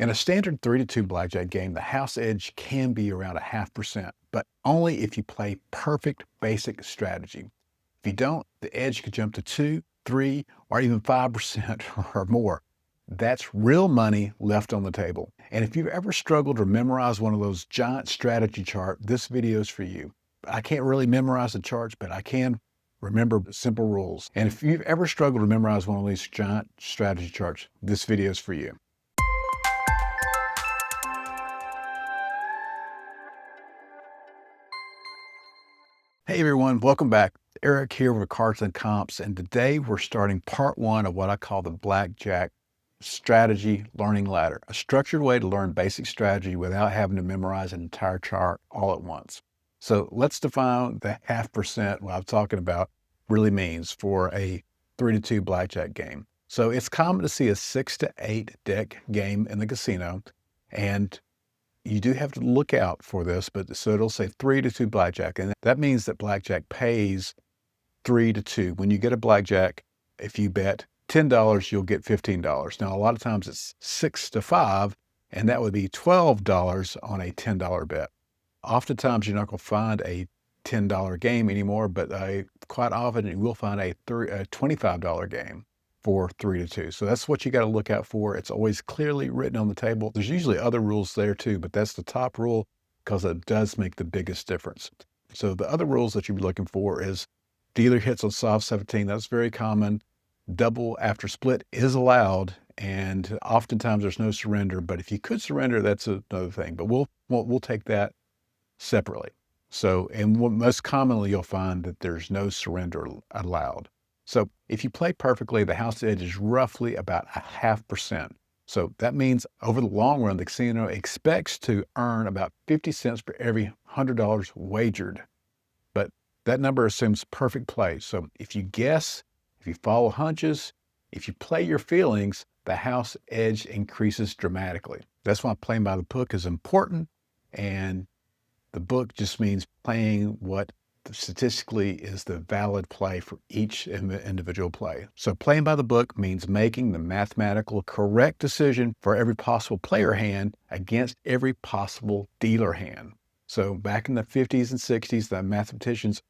In a standard 3-2 blackjack game, the house edge can be around 0.5%, but only if you play perfect basic strategy. If you don't, the edge could jump to 2, 3, or even 5% or more. That's real money left on the table. And if you've ever struggled to memorize one of those giant strategy charts, this video is for you. I can't really memorize the charts, but I can remember simple rules. And if you've ever struggled to memorize one of these giant strategy charts, this video is for you. Hey everyone, welcome back. Eric here with Cards and Comps, and today we're starting part one of what I call the Blackjack Strategy Learning Ladder, a structured way to learn basic strategy without having to memorize an entire chart all at once. So let's define the 0.5%, what I'm talking about, really means for a 3-2 blackjack game. So it's common to see a 6 to 8 deck game in the casino, and you do have to look out for this, but so it'll say 3-2 blackjack, and that means that blackjack pays 3-2. When you get a blackjack, if you bet $10, you'll get $15. Now, a lot of times it's 6 to 5, and that would be $12 on a $10 bet. Oftentimes, you're not going to find a $10 game anymore, but quite often you will find a $25 game for 3-2. So that's what you got to look out for. It's always clearly written on the table. There's usually other rules there too, but that's the top rule because it does make the biggest difference. So the other rules that you'd be looking for is dealer hits on soft 17. That's very common. Double after split is allowed, and oftentimes there's no surrender, but if you could surrender, that's another thing, but we'll take that separately. So, and most commonly you'll find that there's no surrender allowed. So if you play perfectly, the house edge is roughly about 0.5%. So that means over the long run, the casino expects to earn about 50 cents for every $100 wagered. But that number assumes perfect play. So if you guess, if you follow hunches, if you play your feelings, the house edge increases dramatically. That's why playing by the book is important. And the book just means playing what statistically is the valid play for each individual play. So playing by the book means making the mathematical correct decision for every possible player hand against every possible dealer hand. So back in the 50s and 60s, the mathematicians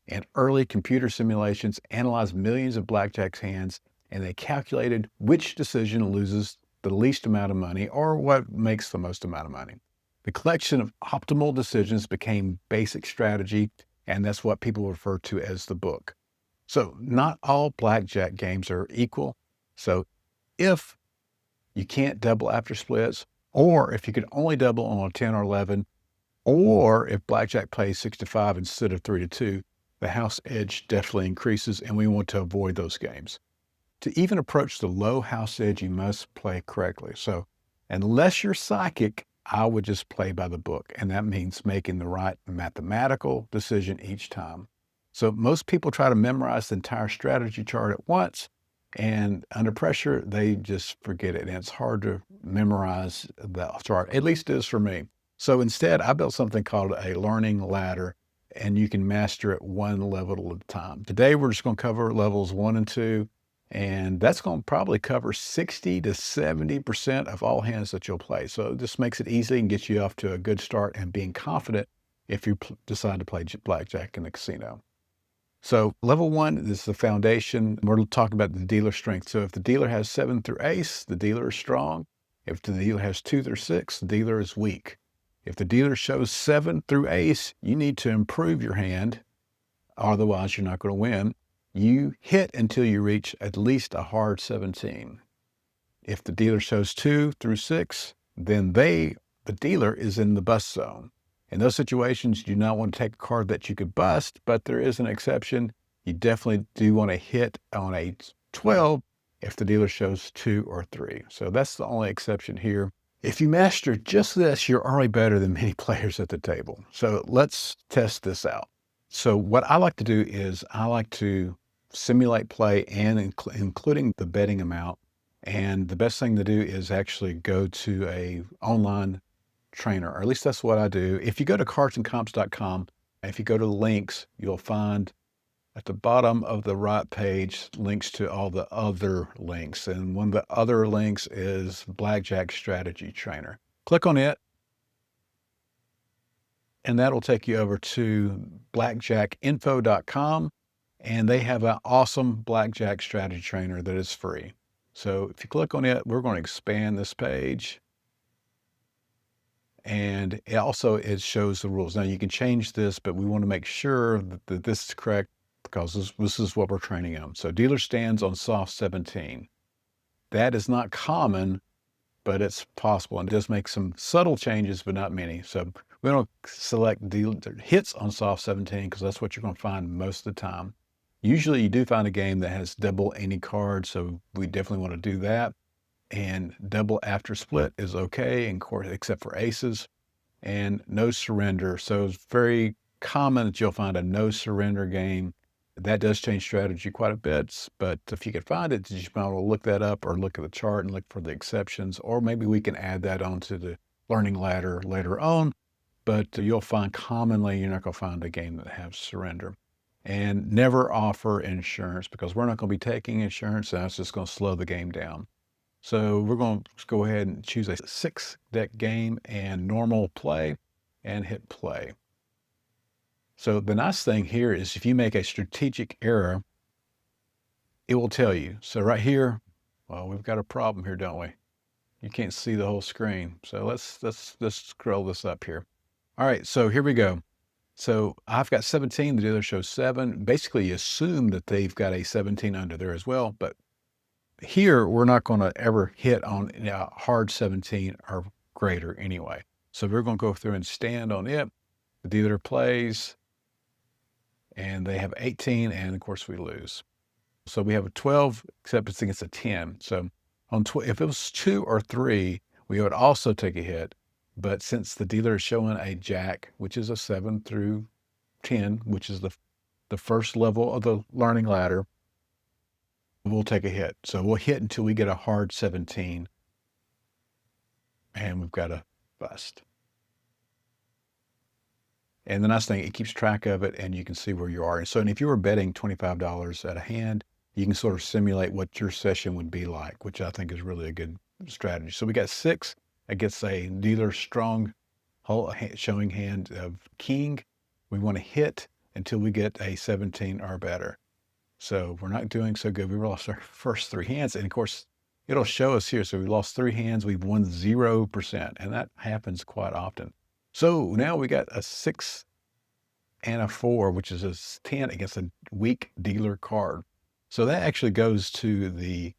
and early computer simulations analyzed millions of blackjack hands, and they calculated which decision loses the least amount of money or what makes the most amount of money. The collection of optimal decisions became basic strategy, and that's what people refer to as the book. So not all blackjack games are equal. So if you can't double after splits, or if you could only double on a 10 or 11, or if blackjack plays 6 to 5 instead of 3-2, the house edge definitely increases, and we want to avoid those games. To even approach the low house edge, you must play correctly. So unless you're psychic, I would just play by the book, and that means making the right mathematical decision each time. So most people try to memorize the entire strategy chart at once, and under pressure, they just forget it, and it's hard to memorize the chart. At least it is for me. So instead, I built something called a learning ladder, and you can master it one level at a time. Today, we're just going to cover levels 1 and 2, and that's going to probably cover 60 to 70% of all hands that you'll play. So this makes it easy and gets you off to a good start and being confident if you decide to play blackjack in the casino. So level 1 is the foundation. We're talking about the dealer strength. So if the dealer has 7 through ace, the dealer is strong. If the dealer has 2 through 6, the dealer is weak. If the dealer shows 7 through ace, you need to improve your hand. Otherwise, you're not going to win. You hit until you reach at least a hard 17. If the dealer shows 2 through 6, then the dealer is in the bust zone. In those situations, you do not want to take a card that you could bust, but there is an exception. You definitely do want to hit on a 12 if the dealer shows 2 or 3. So that's the only exception here. If you master just this, you're already better than many players at the table. So let's test this out. So what I like to do is I like to simulate play and including the betting amount. And the best thing to do is actually go to a online trainer, or at least that's what I do. If you go to cardsandcomps.com, if you go to the links, you'll find At the bottom of the right page, links to all the other links. And one of the other links is Blackjack Strategy Trainer. Click on it, and that'll take you over to blackjackinfo.com. And they have an awesome Blackjack Strategy Trainer that is free. So if you click on it, we're going to expand this page. And it shows the rules. Now you can change this, but we want to make sure that this is correct because this is what we're training on. So dealer stands on soft 17. That is not common, but it's possible. And it does make some subtle changes, but not many. So we don't select dealer hits on soft 17 because that's what you're going to find most of the time. Usually you do find a game that has double any card, so we definitely want to do that. And double after split is okay, of course, except for aces, and no surrender. So it's very common that you'll find a no surrender game. That does change strategy quite a bit, but if you can find it, you might want to look that up or look at the chart and look for the exceptions, or maybe we can add that onto the learning ladder later on. But you'll find commonly you're not going to find a game that has surrender. And never offer insurance because we're not going to be taking insurance, and that's just going to slow the game down. So we're going to go ahead and choose a 6-deck game and normal play and hit play. So the nice thing here is if you make a strategic error, it will tell you. So right here, well, we've got a problem here, don't we? You can't see the whole screen. So let's scroll this up here. All right, so here we go. So I've got 17, the dealer shows 7. Basically, you assume that they've got a 17 under there as well, but here, we're not going to ever hit on a hard 17 or greater anyway. So we're going to go through and stand on it. The dealer plays, and they have 18, and of course we lose. So we have a 12, except it's against a 10. So if it was 2 or 3, we would also take a hit. But since the dealer is showing a jack, which is a 7 through 10, which is the first level of the learning ladder, we'll take a hit. So we'll hit until we get a hard 17, and we've got a bust. And the nice thing, it keeps track of it, and you can see where you are. And so, if you were betting $25 at a hand, you can sort of simulate what your session would be like, which I think is really a good strategy. So we got 6 against a dealer strong showing hand of king. We want to hit until we get a 17 or better. So we're not doing so good. We lost our first 3 hands. And of course, it'll show us here. So we lost 3 hands. We've won 0%. And that happens quite often. So now we got a 6 and a 4, which is a 10 against a weak dealer card. So that actually goes to the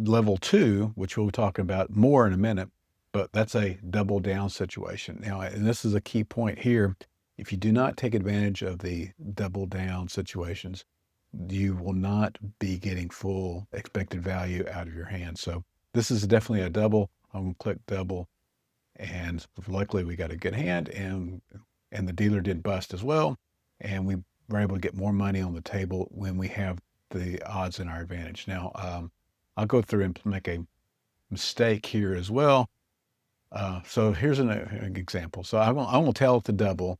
level 2, which we'll be talking about more in a minute. But that's a double down situation. Now, and this is a key point here. If you do not take advantage of the double down situations, you will not be getting full expected value out of your hand. So this is definitely a double. I'm going to click double, and luckily we got a good hand, and the dealer did bust as well, and we were able to get more money on the table when we have the odds in our advantage. Now, I'll go through and make a mistake here as well. So here's an example. So I'm going to tell it to double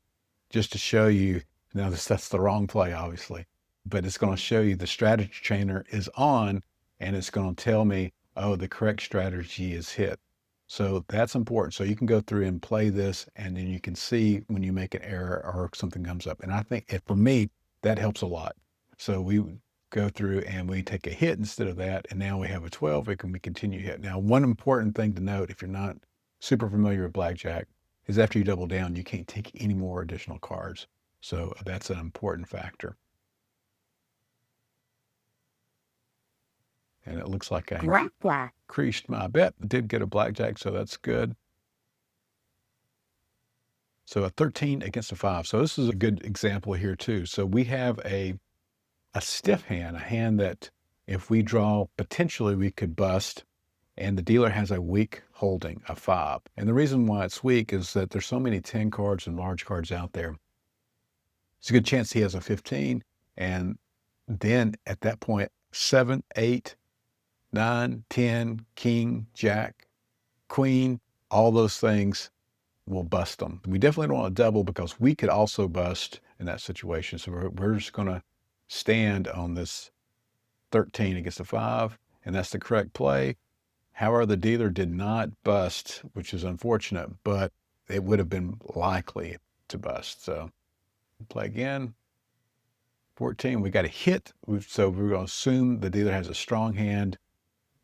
just to show you. Now that's the wrong play, obviously. But it's going to show you the strategy trainer is on, and it's going to tell me, oh, the correct strategy is hit. So that's important. So you can go through and play this, and then you can see when you make an error or something comes up. And I think for me, that helps a lot. So we go through and we take a hit instead of that, and now we have a 12, we continue hit. Now, one important thing to note, if you're not super familiar with blackjack, is after you double down, you can't take any more additional cards. So that's an important factor. And it looks like I increased my bet. I did get a blackjack, so that's good. So a 13 against a 5. So this is a good example here too. So we have a stiff hand, a hand that if we draw, potentially we could bust, and the dealer has a weak holding, a 5. And the reason why it's weak is that there's so many 10 cards and large cards out there. It's a good chance he has a 15. And then at that point, 7, 8, 9, 10, king, jack, queen, all those things will bust them. We definitely don't want to double because we could also bust in that situation. So we're just going to stand on this 13 against a 5, and that's the correct play. However, the dealer did not bust, which is unfortunate, but it would have been likely to bust. So play again. 14, we got a hit. So we're going to assume the dealer has a strong hand.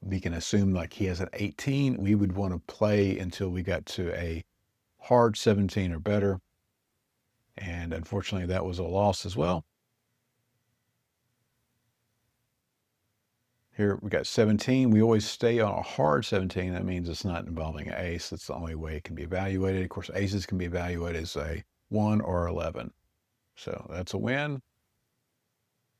We can assume like he has an 18. We would want to play until we got to a hard 17 or better. And unfortunately, that was a loss as well. Here we got 17. We always stay on a hard 17. That means it's not involving an ace. That's the only way it can be evaluated. Of course, aces can be evaluated as a 1 or 11. So that's a win.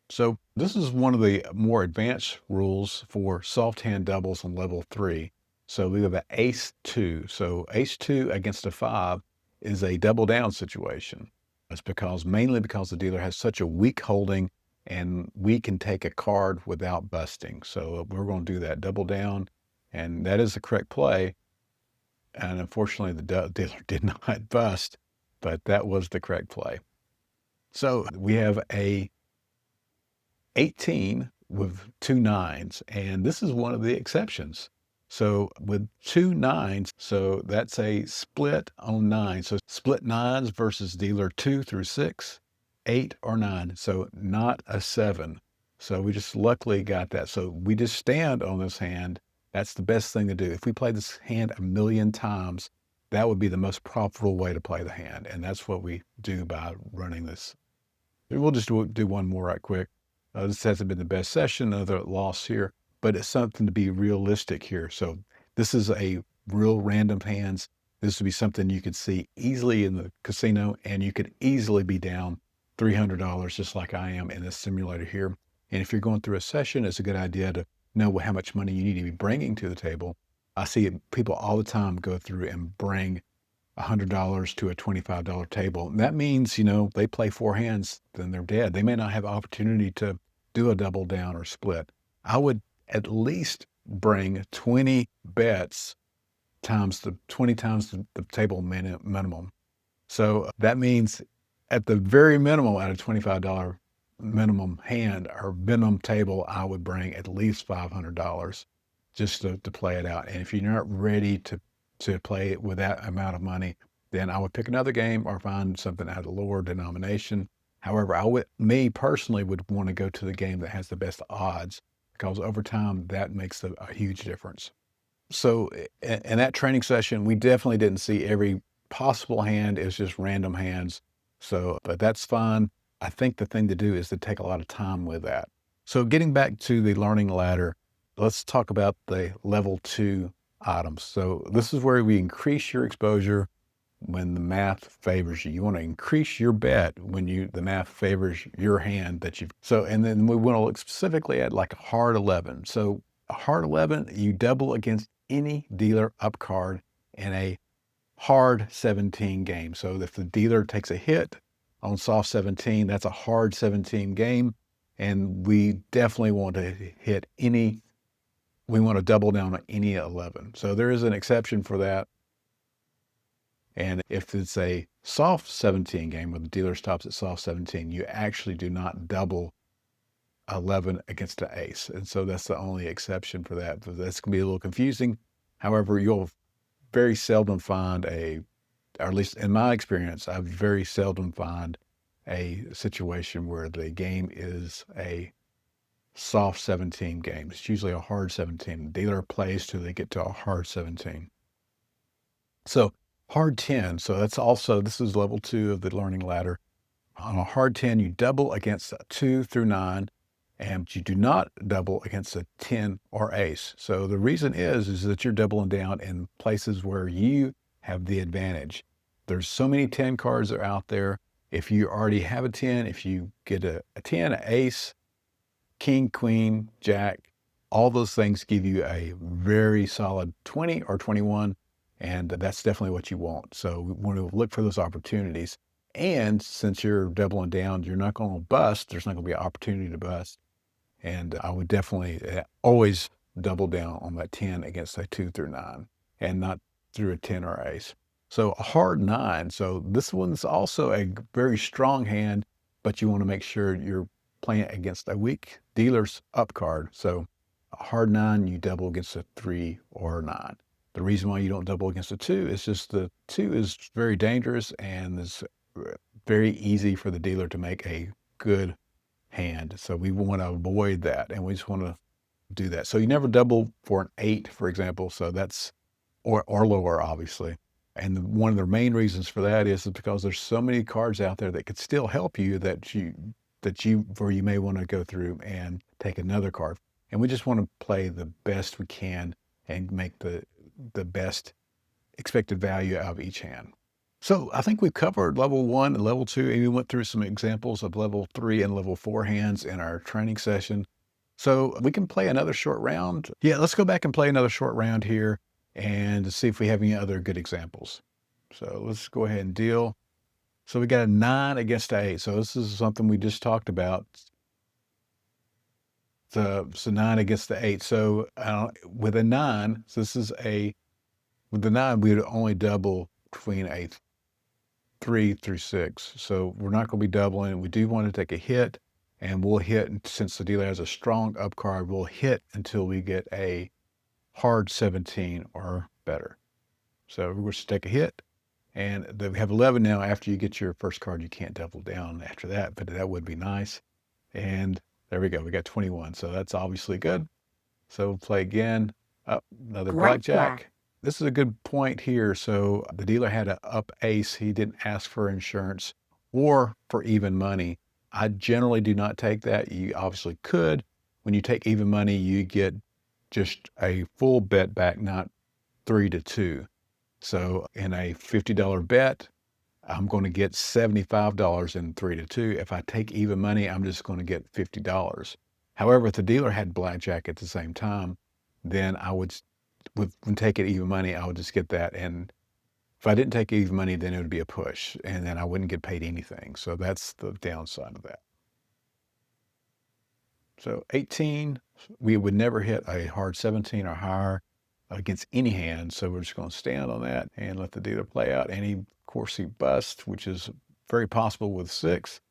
So this is one of the more advanced rules for soft hand doubles on level 3. So we have an ace 2. So ace 2 against a 5 is a double down situation. It's mainly because the dealer has such a weak holding and we can take a card without busting. So we're going to do that double down, and that is the correct play. And unfortunately, the dealer did not bust, but that was the correct play. So we have a 18 with 2 9s, and this is one of the exceptions. So with 2 9s, so that's a split on 9. So split 9s versus dealer 2 through 6, 8 or 9. So not a 7. So we just luckily got that. So we just stand on this hand. That's the best thing to do. If we play this hand a million times, that would be the most profitable way to play the hand. And that's what we do by running this. We'll just do one more right quick. This hasn't been the best session, another loss here, but it's something to be realistic here. So this is a real random hands. This would be something you could see easily in the casino, and you could easily be down $300 just like I am in this simulator here. And if you're going through a session, it's a good idea to know how much money you need to be bringing to the table. I see people all the time go through and bring $100 to a $25 table. And that means, they play 4 hands, then they're dead. They may not have opportunity to do a double down or split. I would at least bring 20 bets times the 20 times the table minimum. So that means at the very minimum, at a $25 minimum hand or minimum table, I would bring at least $500 just to play it out. And if you're not ready to play it with that amount of money, then I would pick another game or find something at a lower denomination. However, me personally would want to go to the game that has the best odds, because over time that makes a huge difference. So in that training session, we definitely didn't see every possible hand. It's just random hands. So, but that's fine. I think the thing to do is to take a lot of time with that. So getting back to the learning ladder, let's talk about the level 2 items. So this is where we increase your exposure when the math favors you. You want to increase your bet when the math favors your hand that you've. So, and then we want to look specifically at like a hard 11. So a hard 11, you double against any dealer up card in a hard 17 game. So if the dealer takes a hit on soft 17, that's a hard 17 game. And we definitely want to we want to double down on any 11. So there is an exception for that. And if it's a soft 17 game where the dealer stops at soft 17, you actually do not double 11 against an ace. And so that's the only exception for that. But that's going to be a little confusing. However, you'll very seldom find or at least in my experience, I very seldom find a situation where the game is a soft 17 game. It's usually a hard 17. The dealer plays till they get to a hard 17. So hard 10. So this is level 2 of the learning ladder. On a hard 10, you double against a 2 through 9, and you do not double against a 10 or ace. So the reason is that you're doubling down in places where you have the advantage. There's so many 10 cards that are out there. If you already have a 10, if you get a 10, an ace, king, queen, jack, all those things give you a very solid 20 or 21, and that's definitely what you want. So we want to look for those opportunities. And since you're doubling down, you're not going to bust. There's not going to be an opportunity to bust. And I would definitely always double down on that 10 against a 2 through 9 and not through a 10 or ace. So a hard 9. So this one's also a very strong hand, but you want to make sure you're playing against a weak dealer's up card. So a hard 9, you double against a 3 or a 9. The reason why you don't double against a 2 is just the 2 is very dangerous and it's very easy for the dealer to make a good hand. So we want to avoid that, and we just want to do that. So you never double for an 8, for example. So that's, or lower, obviously. And one of the main reasons for that is because there's so many cards out there that could still help you where you may want to go through and take another card. And we just want to play the best we can and make the best expected value out of each hand. So I think we've covered level 1 and level 2, and we went through some examples of level 3 and level 4 hands in our training session. So we can play another short round. Yeah, let's go back and play another short round here and see if we have any other good examples. So let's go ahead and deal. So we got a 9 against a 8. So this is something we just talked about. So 9 against the 8. So with a 9, so with the 9, we would only double between a 3 through 6. So we're not going to be doubling. We do want to take a hit, and we'll hit, since the dealer has a strong up card, we'll hit until we get a hard 17 or better. So we're going to take a hit, and we have 11 now. After you get your first card, you can't double down after that, but that would be nice. And there we go. We got 21. So that's obviously good. So we'll play again. Up another blackjack. This is a good point here. So the dealer had an up ace. He didn't ask for insurance or for even money. I generally do not take that. You obviously could. When you take even money, you get just a full bet back, not 3-2. So in a $50 bet, I'm going to get $75 in 3-2. If I take even money, I'm just going to get $50. However, if the dealer had blackjack at the same time, then I would, when taking even money, I would just get that. And if I didn't take even money, then it would be a push, and then I wouldn't get paid anything. So that's the downside of that. So 18, we would never hit a hard 17 or higher against any hand. So we're just going to stand on that and let the dealer play out. And of course, he busts, which is very possible with 6.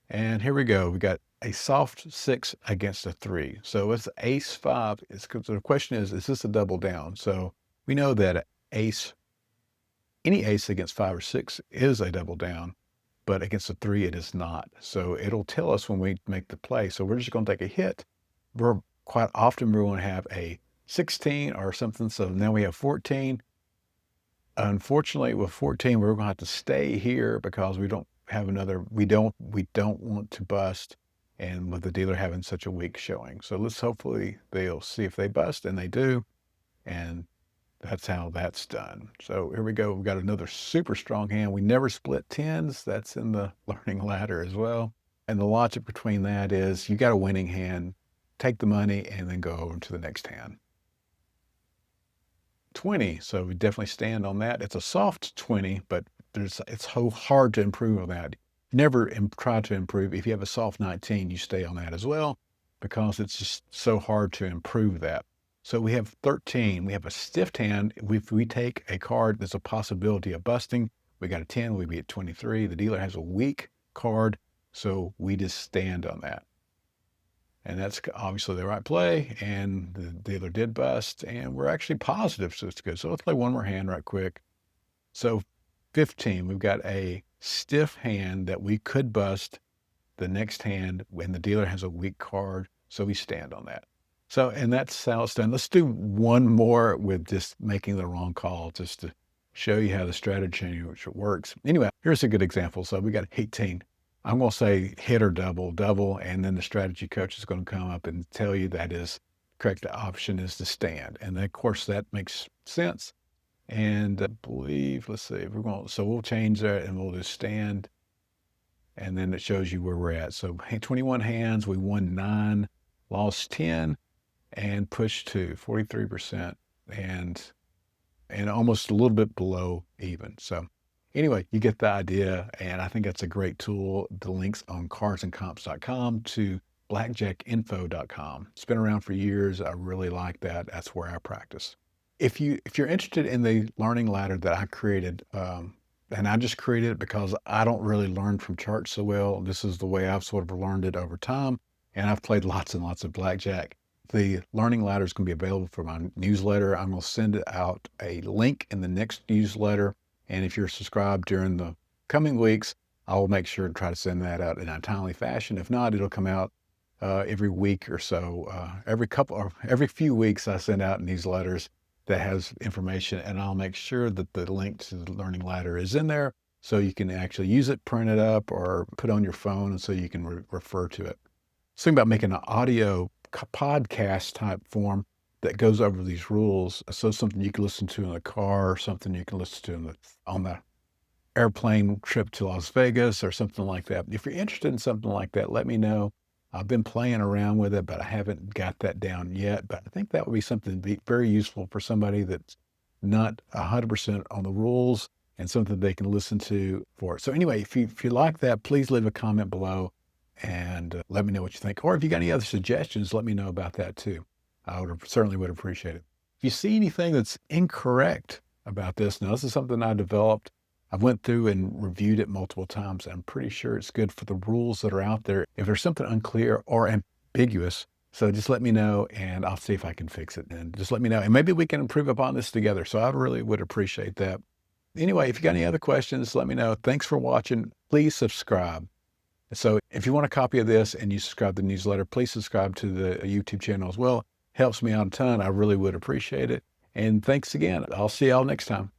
And here we go. We got a soft 6 against a 3. So it's ace 5. The question is this a double down? So we know that any ace against 5 or 6 is a double down, but against a 3, it is not. So it'll tell us when we make the play. So we're just going to take a hit. Quite often we're going to have a 16 or something. So now we have 14. Unfortunately, with 14, we're going to have to stay here because we don't have another, we don't want to bust, and with the dealer having such a weak showing. So hopefully they'll see if they bust, and they do. And that's how that's done. So here we go. We've got another super strong hand. We never split 10s. That's in the learning ladder as well. And the logic between that is you got a winning hand, take the money, and then go over to the next hand. 20. So we definitely stand on that. It's a soft 20, but it's so hard to improve on that. Never try to improve. If you have a soft 19, you stay on that as well, because it's just so hard to improve that. So we have 13. We have a stiff hand. If we take a card, there's a possibility of busting. We got a 10, we'd be at 23. The dealer has a weak card, so we just stand on that. And that's obviously the right play, and the dealer did bust, and we're actually positive, so it's good. So let's play one more hand right quick. So 15, we've got a stiff hand that we could bust the next hand when the dealer has a weak card, so we stand on that. So, and that's how it's done. Let's do one more with just making the wrong call, just to show you how the strategy works. Anyway, here's a good example. So we got 18. I'm going to say hit or double, and then the strategy coach is going to come up and tell you that is correct option is to stand. And then, of course, that makes sense. And I believe, let's see, so we'll change that and we'll just stand. And then it shows you where we're at. So 21 hands, we won 9, lost 10, and pushed 2, 43%, and almost a little bit below even. So anyway, you get the idea, and I think that's a great tool. The link's on cardsandcomps.com to blackjackinfo.com. It's been around for years. I really like that. That's where I practice. If you're interested in the learning ladder that I created, And I just created it because I don't really learn from charts so well. This is the way I've sort of learned it over time. And I've played lots and lots of blackjack. The learning ladder is going to be available for my newsletter. I'm going to send out a link in the next newsletter. And if you're subscribed during the coming weeks, I will make sure to try to send that out in a timely fashion. If not, it'll come out every week or so. Every few weeks, I send out newsletters that has information, and I'll make sure that the link to the learning ladder is in there so you can actually use it, print it up, or put on your phone, and so you can refer to it. Think about making an audio podcast type form that goes over these rules. So something you can listen to in the car, or something you can listen to on the airplane trip to Las Vegas or something like that. If you're interested in something like that, let me know. I've been playing around with it, but I haven't got that down yet. But I think that would be something very useful for somebody that's not 100% on the rules and something they can listen to for it. So anyway, if you like that, please leave a comment below and let me know what you think. Or if you got any other suggestions, let me know about that too. Certainly would appreciate it. If you see anything that's incorrect about this, now this is something I developed. I went through and reviewed it multiple times. I'm pretty sure it's good for the rules that are out there. If there's something unclear or ambiguous, so just let me know and I'll see if I can fix it. And just let me know. And maybe we can improve upon this together. So I really would appreciate that. Anyway, if you got any other questions, let me know. Thanks for watching. Please subscribe. So if you want a copy of this and you subscribe to the newsletter, please subscribe to the YouTube channel as well. Helps me out a ton. I really would appreciate it. And thanks again. I'll see y'all next time.